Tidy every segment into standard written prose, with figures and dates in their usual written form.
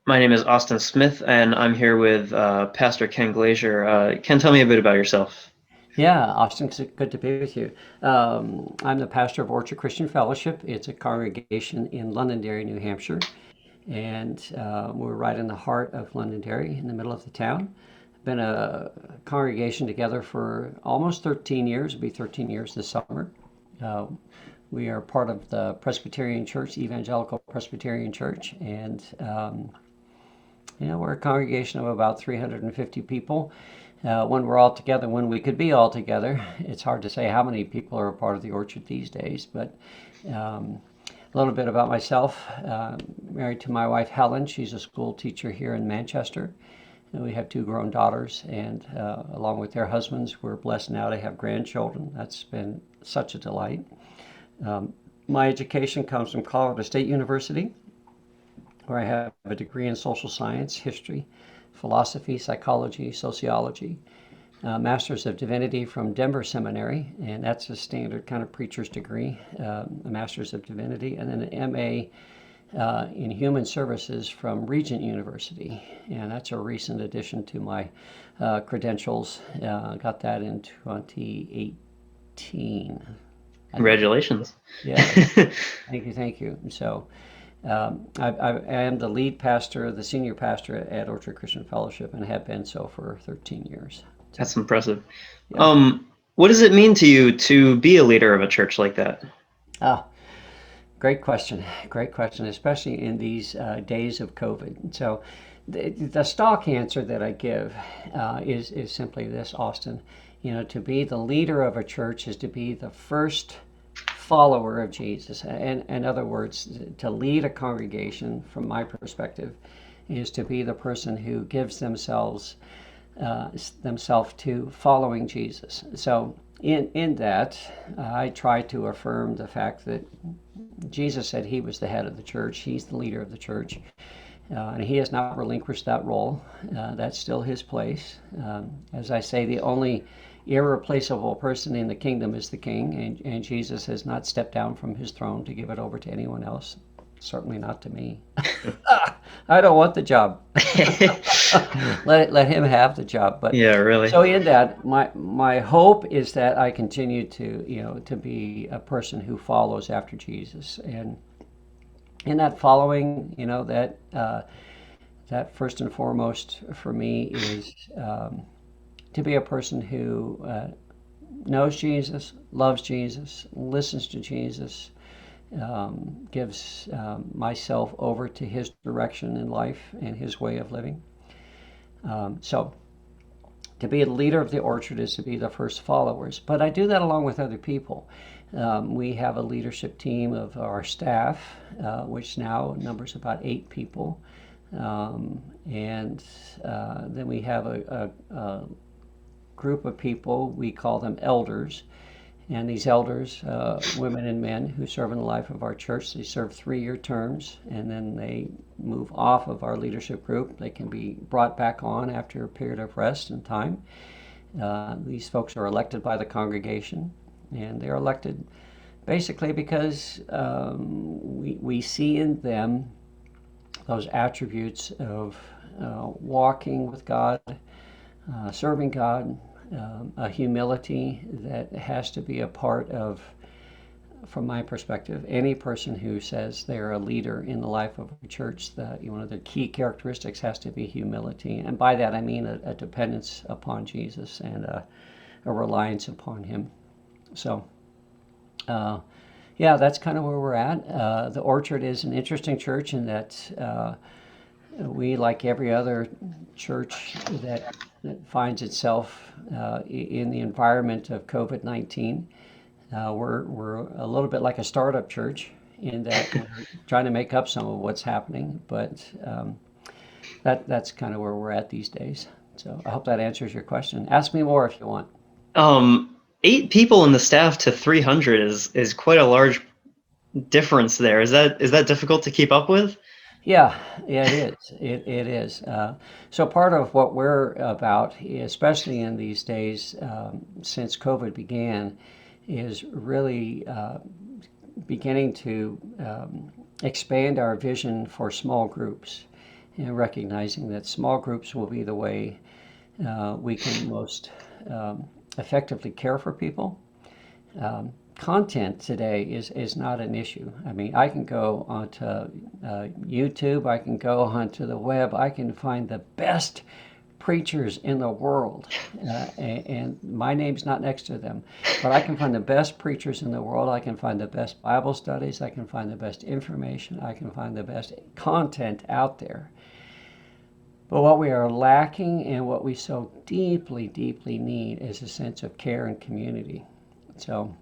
My name is Austin Smith, and I'm here with Pastor Ken Glasier. Ken, tell me a bit about yourself. Yeah, Austin, it's good to be with you. I'm the pastor of Orchard Christian Fellowship. It's a congregation in Londonderry, New Hampshire, and we're right in the heart of Londonderry, in the middle of the town. Been a congregation together for almost 13 years. It'll be 13 years this summer. Uh, we are part of the Presbyterian Church, Evangelical Presbyterian Church, and we're a congregation of about 350 people. When we're all together, when we could be all together, it's hard to say how many people are a part of the Orchard these days, but a little bit about myself. Married to my wife Helen. She's a school teacher here in Manchester. And we have two grown daughters, and along with their husbands, we're blessed now to have grandchildren. That's been such a delight. My education comes from Colorado State University, where I have a degree in social science, history, philosophy, psychology, sociology, Master's of Divinity from Denver Seminary, and that's a standard kind of preacher's degree, a Master's of Divinity, and then an MA in Human Services from Regent University, and that's a recent addition to my credentials. Got that in 2018, I think. Congratulations. Yeah, thank you. So I am the lead pastor, the senior pastor at Orchard Christian Fellowship, and have been so for 13 years. So, That's impressive. yeah. What does it mean to you to be a leader of a church like that? Ah, great question. Great question, especially in these days of COVID. So, the stock answer that I give is simply this, Austin. To be the leader of a church is to be the first follower of Jesus. And in other words, to lead a congregation, from my perspective, is to be the person who gives themselves to following Jesus. So in that, I try to affirm the fact that Jesus said he was the head of the church. He's the leader of the church. And he has not relinquished that role. That's still his place. As I say, the only irreplaceable person in the kingdom is the king, and Jesus has not stepped down from his throne to give it over to anyone else. Certainly not to me. I don't want the job. Let him have the job. But Yeah, really. so in that, my hope is that I continue to be a person who follows after Jesus, and in that following, that first and foremost for me is to be a person who knows Jesus, loves Jesus, listens to Jesus, gives myself over to his direction in life and his way of living. So to be a leader of the orchard is to be the first followers, but I do that along with other people. We have a leadership team of our staff, which now numbers about 8 people. And then we have a group of people, we call them elders. And these elders, women and men who serve in the life of our church, they serve 3-year terms, and then they move off of our leadership group. They can be brought back on after a period of rest and time. These folks are elected by the congregation, and they're elected basically because we see in them those attributes of walking with God, serving God, a humility that has to be a part of, from my perspective, any person who says they're a leader in the life of a church. One of the key characteristics has to be humility, and by that I mean a dependence upon Jesus and a reliance upon Him. So, yeah, that's kind of where we're at. The Orchard is an interesting church in that we, like every other church that finds itself in the environment of COVID-19, we're a little bit like a startup church in that we're trying to make up some of what's happening, but that's kind of where we're at these days. So I hope that answers your question. Ask me more if you want. Um, 8 people in the staff to 300 is quite a large difference there. Is that difficult to keep up with? Yeah, yeah, it is. It is. So part of what we're about, especially in these days since COVID began, is really beginning to expand our vision for small groups. and recognizing that small groups will be the way we can most effectively care for people. Content today is not an issue. I mean, I can go onto YouTube, I can go onto the web, I can find the best preachers in the world, and my name's not next to them, but I can find the best preachers in the world. I can find the best Bible studies. I can find the best information. I can find the best content out there. But what we are lacking and what we so deeply, deeply need is a sense of care and community. So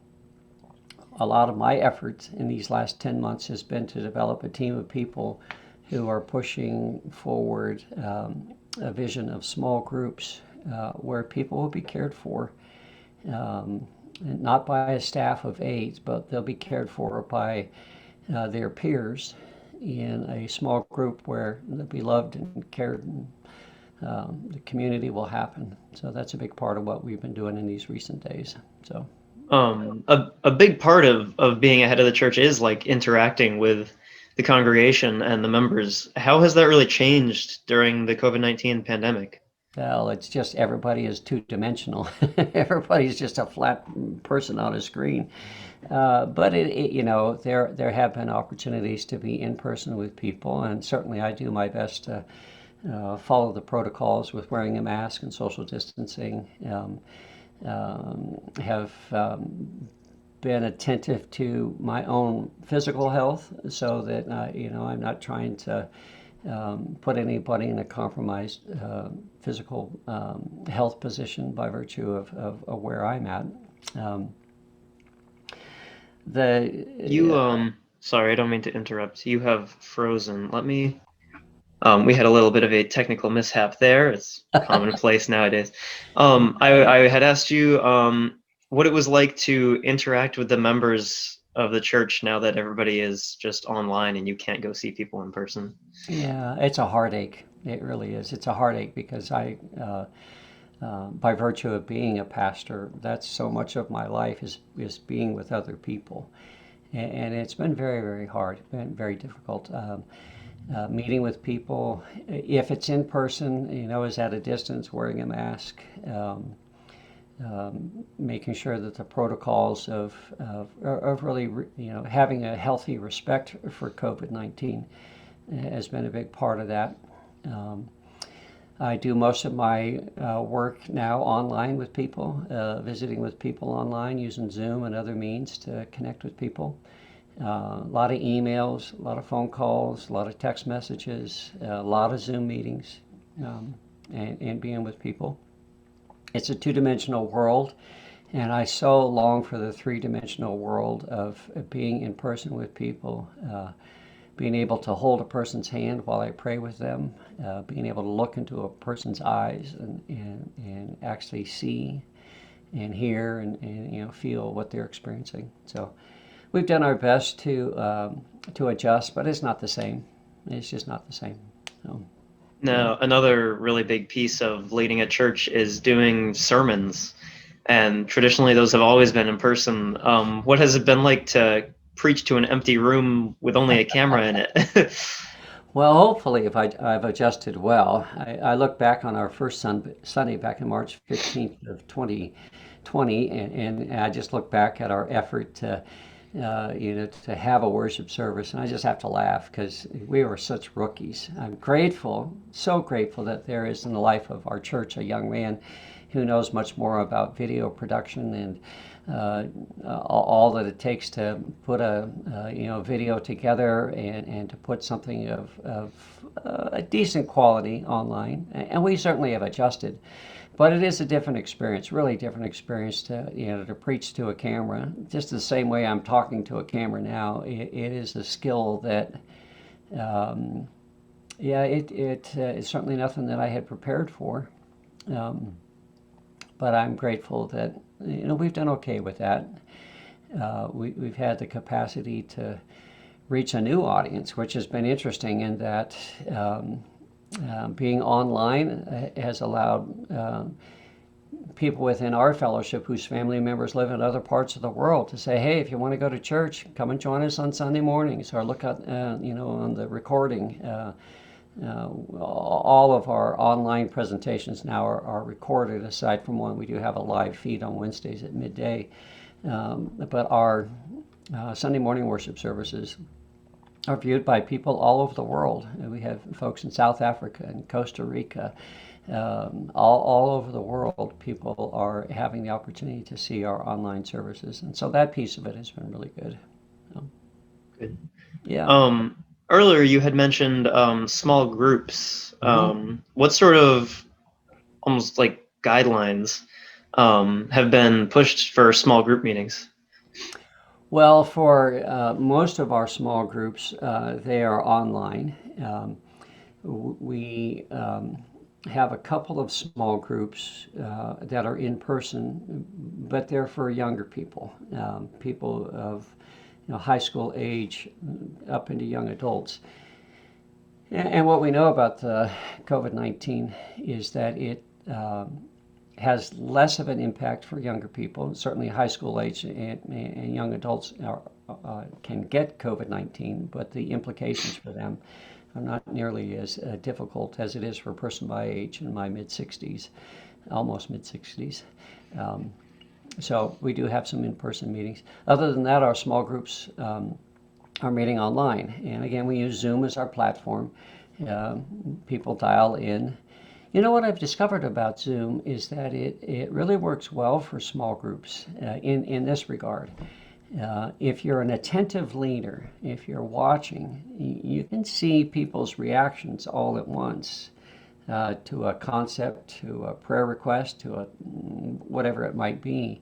a lot of my efforts in these last 10 months has been to develop a team of people who are pushing forward a vision of small groups where people will be cared for, not by a staff of 8, but they'll be cared for by their peers in a small group where they'll be loved and cared, and the community will happen. So that's a big part of what we've been doing in these recent days. So a big part of being a head of the church is like interacting with the congregation and the members. How has that really changed during the COVID-19 pandemic? Well, it's just everybody is two-dimensional. Everybody's just a flat person on a screen. But there have been opportunities to be in person with people, and certainly I do my best to follow the protocols with wearing a mask and social distancing. Have been attentive to my own physical health, so that I'm not trying to put anybody in a compromised physical health position by virtue of where I'm at. Sorry, I don't mean to interrupt. You have frozen. Let me. We had a little bit of a technical mishap there. It's commonplace nowadays. I had asked you what it was like to interact with the members of the church now that everybody is just online and you can't go see people in person. Yeah, it's a heartache. It really is. It's a heartache because by virtue of being a pastor, that's so much of my life is being with other people. And it's been very, very hard, been very difficult. Meeting with people, if it's in person, is at a distance, wearing a mask, making sure that the protocols of really, having a healthy respect for COVID-19 has been a big part of that. I do most of my work now online with people, visiting with people online, using Zoom and other means to connect with people. A lot of emails, a lot of phone calls, a lot of text messages, a lot of Zoom meetings, and being with people. It's a two-dimensional world, and I so long for the three-dimensional world of being in person with people, being able to hold a person's hand while I pray with them, being able to look into a person's eyes and actually see and hear and feel what they're experiencing. So we've done our best to adjust, but it's not the same. It's just not the same. So, now, another really big piece of leading a church is doing sermons, and traditionally those have always been in person. What has it been like to preach to an empty room with only a camera in it? well, hopefully, if I've adjusted well. I look back on our first Sunday back in March 15th of 2020, and I just look back at our effort to have a worship service, and I just have to laugh because we were such rookies. I'm grateful, so grateful that there is in the life of our church a young man who knows much more about video production and all that it takes to put a video together and to put something of a decent quality online. And we certainly have adjusted. But it is a different experience, really different experience to preach to a camera. Just the same way I'm talking to a camera now, it is a skill that, it's certainly nothing that I had prepared for. But I'm grateful that we've done okay with that. We've had the capacity to reach a new audience, which has been interesting in that. Being online has allowed people within our fellowship whose family members live in other parts of the world to say, hey, if you want to go to church, come and join us on Sunday mornings, or look at, on the recording. All of our online presentations now are recorded, aside from one we do have a live feed on Wednesdays at midday. But our Sunday morning worship services are viewed by people all over the world. And we have folks in South Africa and Costa Rica, all over the world. People are having the opportunity to see our online services, and so that piece of it has been really good. Good. Yeah. Earlier you had mentioned small groups. What sort of almost like guidelines have been pushed for small group meetings? Well, for most of our small groups, they are online. We have a couple of small groups that are in person, but they're for younger people, people of high school age up into young adults. And what we know about COVID-19 is that it has less of an impact for younger people. Certainly, high school age and young adults can get COVID-19, but the implications for them are not nearly as difficult as it is for a person my age, in my mid-60s, almost mid-60s. So we do have some in-person meetings. Other than that, our small groups are meeting online. And again, we use Zoom as our platform. People dial in. You know what I've discovered about Zoom is that it really works well for small groups in this regard. If you're an attentive leader, if you're watching, you can see people's reactions all at once to a concept, to a prayer request, to a whatever it might be.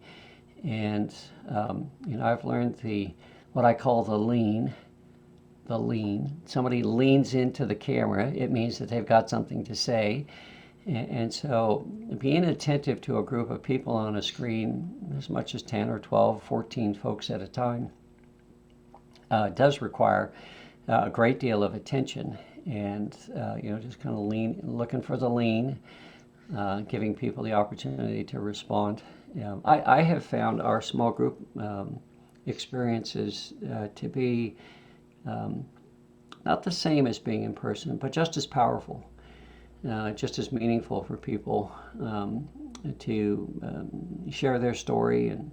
And I've learned what I call the lean. Somebody leans into the camera. It means that they've got something to say. And so being attentive to a group of people on a screen, as much as 10 or 12, 14 folks at a time, does require a great deal of attention. And, just kind of looking for the lean, giving people the opportunity to respond. I have found our small group experiences to be not the same as being in person, but just as powerful. Just as meaningful for people to share their story and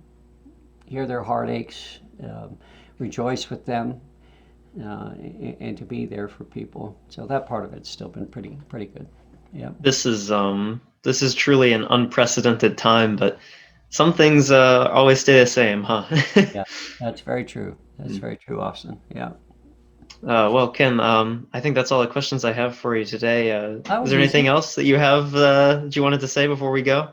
hear their heartaches, rejoice with them, and to be there for people. So that part of it's still been pretty good. Yeah. This is truly an unprecedented time, but some things always stay the same, huh? Yeah, that's very true. That's very true, Austin. Yeah. Well, Ken, I think that's all the questions I have for you today. That Is was there anything easy. else that you have that you wanted to say before we go?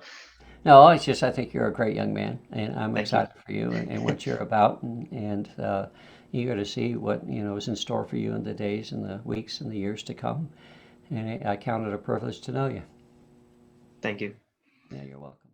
No, it's just I think you're a great young man, and I'm Thank you. excited for you and what you're about, and eager to see what is in store for you in the days and the weeks and the years to come. And I count it a privilege to know you. Thank you. Yeah, you're welcome.